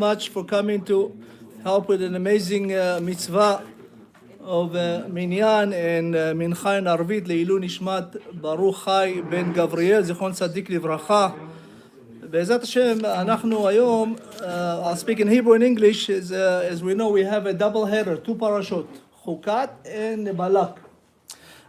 Much for coming to help with an amazing mitzvah of Minyan and Mincha and Arvit Le'ilu Nishmat Baruch Chai ben GAVRIEL Zichron Tzadik Livracha. Be'ezat Hashem, אנחנו היום, I'll speak in Hebrew and English, as we know we have a double header, two parashot, Chukat and BALAK.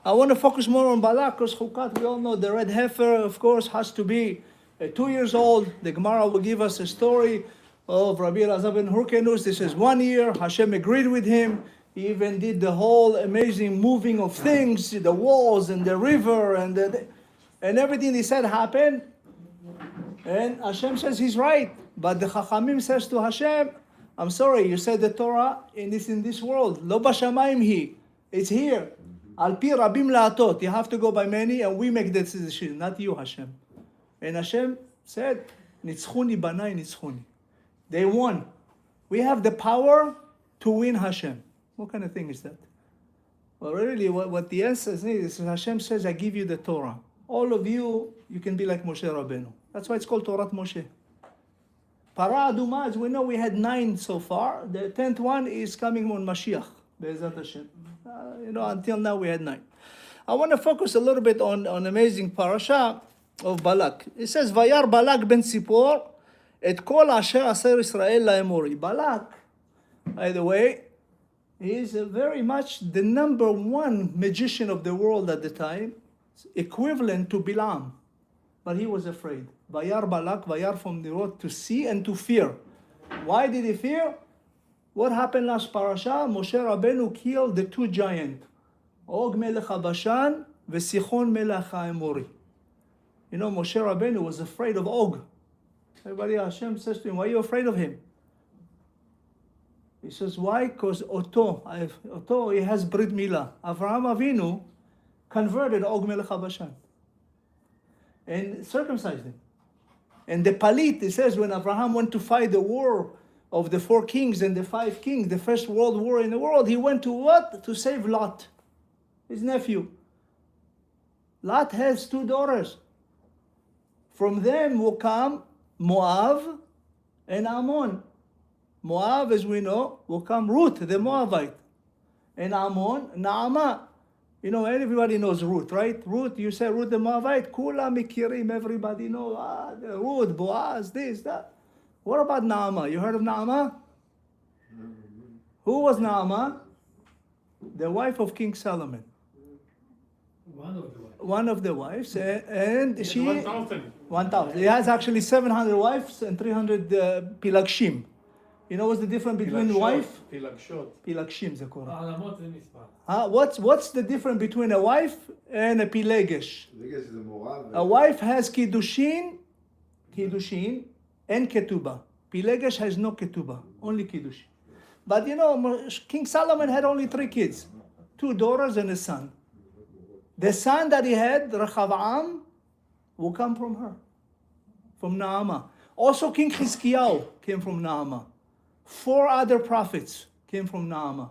I want to focus more on BALAK because Chukat, we all know the red heifer, of course, has to be 2 years old. The Gemara will give us a story of Rabbi Elazar ben Hurkenus. This is 1 year. Hashem agreed with him. He even did the whole amazing moving of things, the walls and the river and everything he said happened. And Hashem says he's right. But the Chachamim says to Hashem, I'm sorry, you said the Torah in this world. Lo b'shamayim hi. It's here. Al pi rabim la'atot. You have to go by many and we make the decision, not you, Hashem. And Hashem said, Nitzchuni banai nitzchuni. They won. We have the power to win Hashem. What kind of thing is that? Well, really, what the answer is Hashem says, I give you the Torah. All of you, you can be like Moshe Rabbeinu. That's why it's called Torat Moshe. Para Aduma, as we know, we had 9 so far. The 10th one is coming on Mashiach, Be'ezat Hashem. Until now we had 9. I want to focus a little bit on amazing parasha of Balak. It says, Vayar Balak ben Tzipor, et kol asher aser Israel la'emori. Balak, by the way, is very much the number 1 magician of the world at the time, equivalent to Bilam. But he was afraid. Vayar Balak, Vayar from the road to see and to fear. Why did he fear? What happened last parasha? Moshe Rabbeinu killed the 2 giants, Og melech HaBashan v'Sichon melech HaEmori. You know, Moshe Rabbeinu was afraid of Og. Everybody, Hashem says to him, why are you afraid of him? He says, why? Because Oto, he has Brit Milah. Avraham Avinu converted Og melech HaBashan and circumcised him. And the Palit, it says, when Abraham went to fight the war of the 4 kings and the 5 kings, the first world war in the world, he went to what? To save Lot, his nephew. Lot has 2 daughters. From them will come Moab and Ammon. Moab, as we know, will come Ruth, the Moabite. And Ammon, Naamah. You know, everybody knows Ruth, right? Ruth, you say Ruth the Moabite, Kula Mikirim, everybody knows. Ruth, Boaz, this, that. What about Naamah? You heard of Naamah? Who was Naamah? The wife of King Solomon. One of the wives. And she... 1,000. 1,000. He has actually 700 wives and 300 pilakshim. You know what's the difference between wife? Pilakshim, זה קורא. What's the difference between a wife and a pilegesh? A wife has kiddushin and ketubah. Pilegesh has no ketubah, only kiddushin. But you know, King Solomon had only 3 kids, 2 daughters and a son. The son that he had, Rechavam, will come from her, from Naamah. Also King Chizkiyahu came from Naamah. 4 other prophets came from Naamah.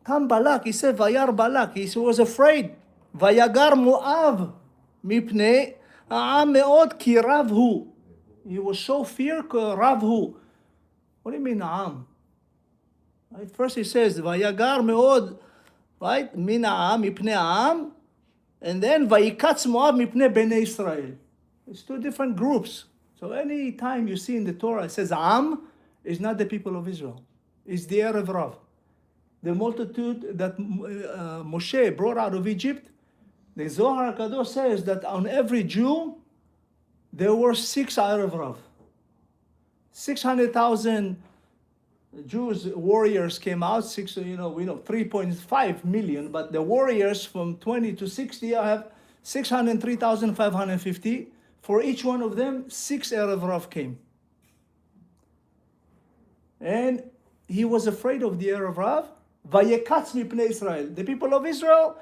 Come Balak, he said, Vayar Balak, he was afraid. Vayagar Moav, mipnei העם מאוד כי רב הוא. He was so fear, רב הוא. What do you mean, העם? Right? First he says, ויגר מאוד, right? מן העם, מפני העם, and then ויקץ מואב מפני בני ישראל. It's 2 different groups. So any time you see in the Torah it says Am, is not the people of Israel. It's the Erev Rav. The multitude that Moshe brought out of Egypt, the Zohar HaKadosh says that on every Jew, there were 6 Erev Rav. 600,000 Jews, warriors came out, we know 3.5 million, but the warriors from 20 to 60 have 603,550. For each one of them, 6 Erev Rav came. And he was afraid of the Erev Rav. Vayekatz mipnei Israel. The people of Israel,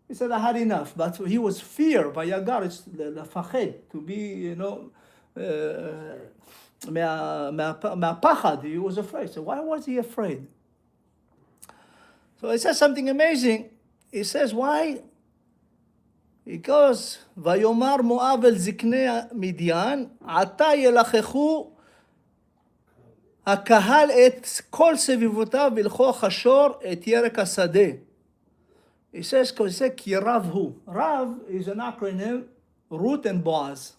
he said, I had enough. But he was fear. Vayagar, it's lafached, to be, מהפחד. He was afraid. So why was he afraid? So it says something amazing. It says, why? Because ויאמר מואב אל זקני מדיין, עתה ילחכו הקהל את כל סביבותיו והלכו חשור את ירק השדה. He says, כי רב הוא. Rav is an acronym, Ruth and Boaz.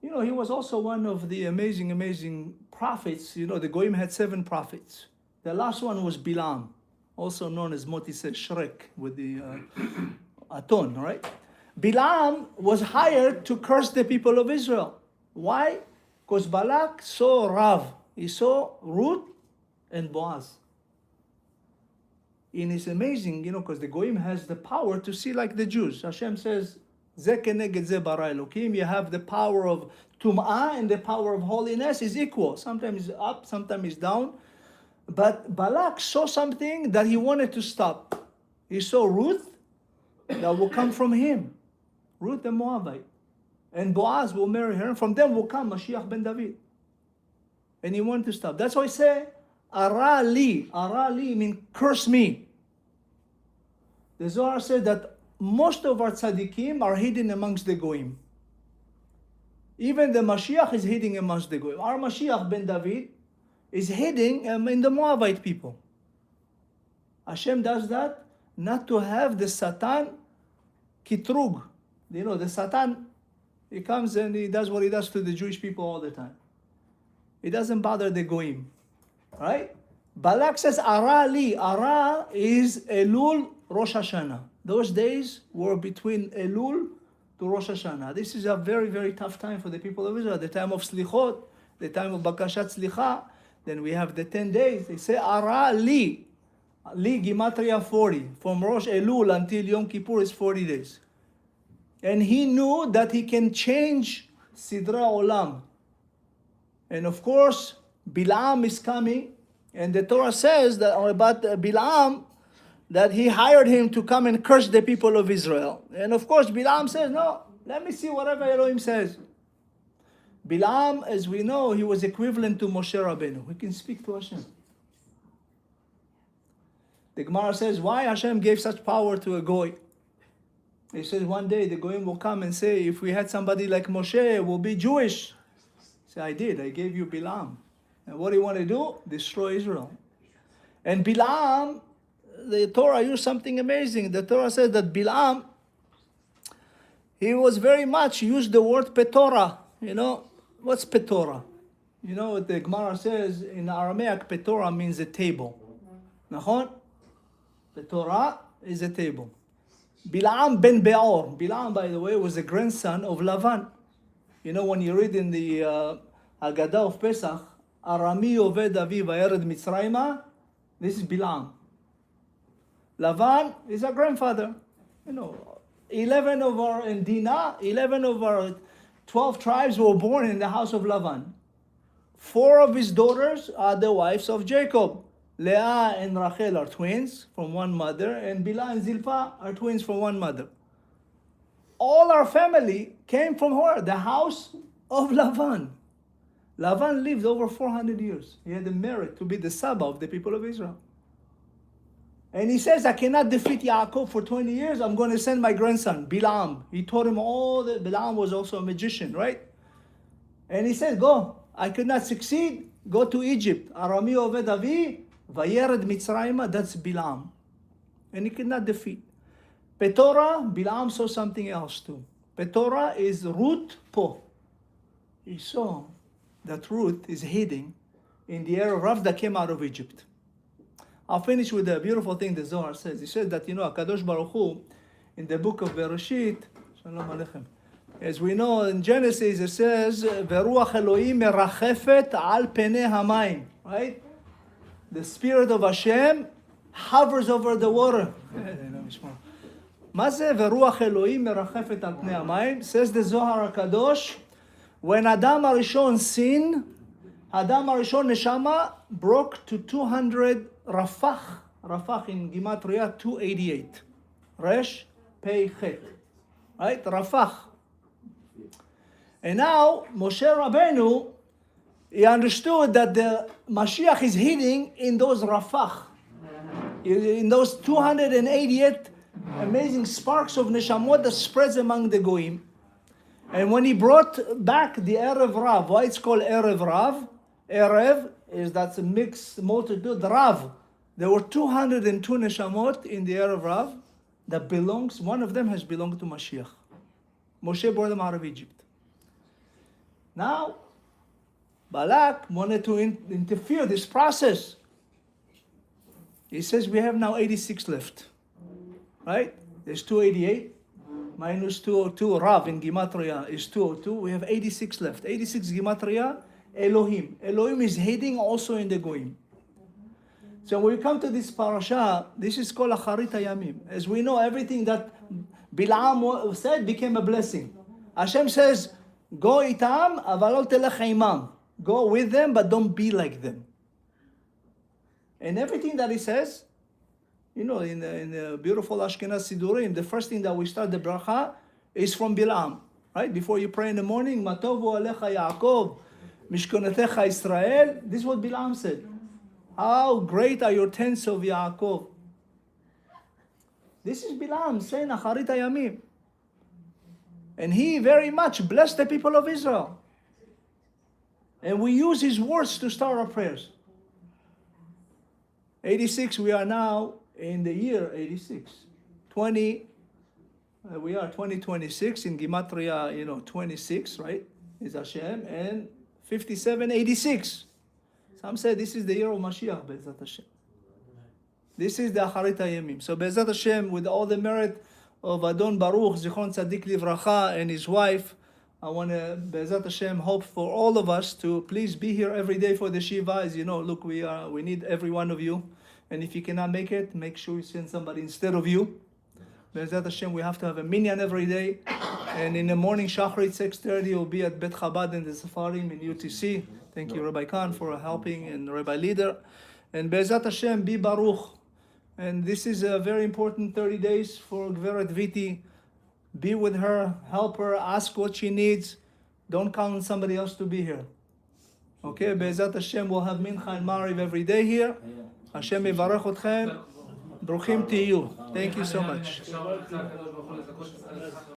You know, he was also one of the amazing prophets. You know, the Goyim had 7 prophets. The last one was Bilam, also known as Motise Shrek with the Aton, right? Bilam was hired to curse the people of Israel. Why? Because Balak saw Rav. He saw Ruth and Boaz. And it's amazing, you know, because the Goyim has the power to see like the Jews. Hashem says, Ze keneged ze bara Elokim. You have the power of Tum'ah and the power of holiness is equal. Sometimes it's up, sometimes it's down. But Balak saw something that he wanted to stop. He saw Ruth that will come from him. Ruth the Moabite. And Boaz will marry her. And from them will come Mashiach ben David. And he wanted to stop. That's why I say, Ara li. Ara li means curse me. The Zohar said that most of our tzaddikim are hidden amongst the goyim. Even the Mashiach is hidden amongst the goyim. Our Mashiach ben David is hidden in the Moabite people. Hashem does that not to have the Satan kitrug. You know, the Satan, he comes and he does what he does to the Jewish people all the time. He doesn't bother the goyim. Right? Balak says, Ara li. Ara is Elul Rosh Hashanah. Those days were between Elul to Rosh Hashanah. This is a very tough time for the people of Israel. The time of Slichot, the time of Bakashat Slicha. Then we have the 10 days. They say, Ara li. Li Gimatria 40. From Rosh Elul until Yom Kippur is 40 days. And he knew that he can change Sidra Olam. And of course, Bilam is coming. And the Torah says that about Bilam, that he hired him to come and curse the people of Israel. And of course, Bilam says, no, let me see whatever Elohim says. Bilam, as we know, he was equivalent to Moshe Rabbeinu. He can speak to Hashem. The Gemara says, why Hashem gave such power to a goy? He says, one day the goyim will come and say, if we had somebody like Moshe, we'll be Jewish. Say, I did. I gave you Bilam. And what do you want to do? Destroy Israel. And Bilam, the Torah used something amazing. The Torah says that Bilam, he was very much used the word Petorah. You know, what's Petorah? You know what the Gemara says in Aramaic, Petorah means a table. Nachon? Petorah is a table. Bilam ben Beor. Bilam, by the way, was the grandson of Lavan. You know, when you read in the Haggadah of Pesach, Arami Oved Aviv Vayered Mitzrayma, this is Bilam. Lavan is our grandfather. You know, 11 of our 12 tribes were born in the house of Lavan. 4 of his daughters are the wives of Jacob. Leah and Rachel are twins from one mother, and Bilhah and Zilpah are twins from one mother. All our family came from her, the house of Lavan. Lavan lived over 400 years. He had the merit to be the Saba of the people of Israel. And he says, I cannot defeat Yaakov for 20 years. I'm going to send my grandson, Bilam. He taught him all that. Bilam was also a magician, right? And he said, go. I could not succeed. Go to Egypt. Arami Oved Avi, Vayered Mitzrayma, that's Bilam. And he could not defeat. Petorah, Bilam saw something else too. Petorah is Ruth Po. He saw that Ruth is hidden in the air of Rav that came out of Egypt. I'll finish with a beautiful thing the Zohar says. He says that, HaKadosh Baruch Hu, in the book of Bereshit, Shalom Aleichem, as we know in Genesis, it says, Veruach Elohim merachefet al penei hamayim, right? The Spirit of Hashem hovers over the water. מה זה ורוח אלוהים מרחפת על פני המים? Says the Zohar HaKadosh, when Adam HaRishon sinned, Adam HaRishon neshama broke to 200 rafach. Rafach in Gematria 288. Resh, Pei, Chet. Right? Rafach. And now Moshe Rabbeinu, he understood that the Mashiach is hidden in those rafach. In those 288 amazing sparks of neshamot that spreads among the goyim. And when he brought back the Erev Rav, why it's called Erev Rav? Erev is that's a mixed multitude. Rav, there were 202 neshamot in the Erev Rav that belongs, one of them has belonged to Mashiach. Moshe brought them out of Egypt. Now, Balak wanted to interfere this process. He says we have now 86 left, right? There's 288 minus 202. Rav in Gematria is 202. We have 86 left. 86 Gematria, Elohim. Elohim is hiding also in the Goyim. So when we come to this parasha, this is called Acharit Hayamim. As we know, everything that Bilam said became a blessing. Hashem says, go itam, aval ol telech imam. Go with them, but don't be like them. And everything that he says, in the beautiful Ashkenaz Sidurim, the first thing that we start the bracha is from Bilam, right? Before you pray in the morning, Matovu alecha Yaakov, Mishkonetecha Israel. This is what Bilam said. How great are your tents of Yaakov. This is Bilam saying Acharit Hayamim. And he very much blessed the people of Israel. And we use his words to start our prayers. 86, we are now in the year 86. We are 2026 in Gematria, 26, right? Is Hashem. And 57, 86. Some say this is the year of Mashiach, Be'ezat Hashem. This is the Acharit Hayamim. So Be'ezat Hashem, with all the merit of Adon Baruch, Zichron Tzadik Livracha, and his wife, I want to, Be'ezat Hashem, hope for all of us to please be here every day for the Shiva. As you know, look, we need every one of you. And if you cannot make it, make sure you send somebody instead of you. Be'ezat Hashem, we have to have a minyan every day. And in the morning, Shachrit, 6:30, we'll be at Bet Chabad in the Safarim in UTC. Thank you, Rabbi Khan, for helping, and Rabbi Leader. And Be'ezat Hashem, be Baruch. And this is a very important 30 days for Gveret Viti. Be with her, help her, ask what she needs. Don't count on somebody else to be here. Okay, Be'ezat Hashem, we'll have Mincha and Mariv every day here. Hashem yivarech otchem. Bruchim tiyu. Thank you so much.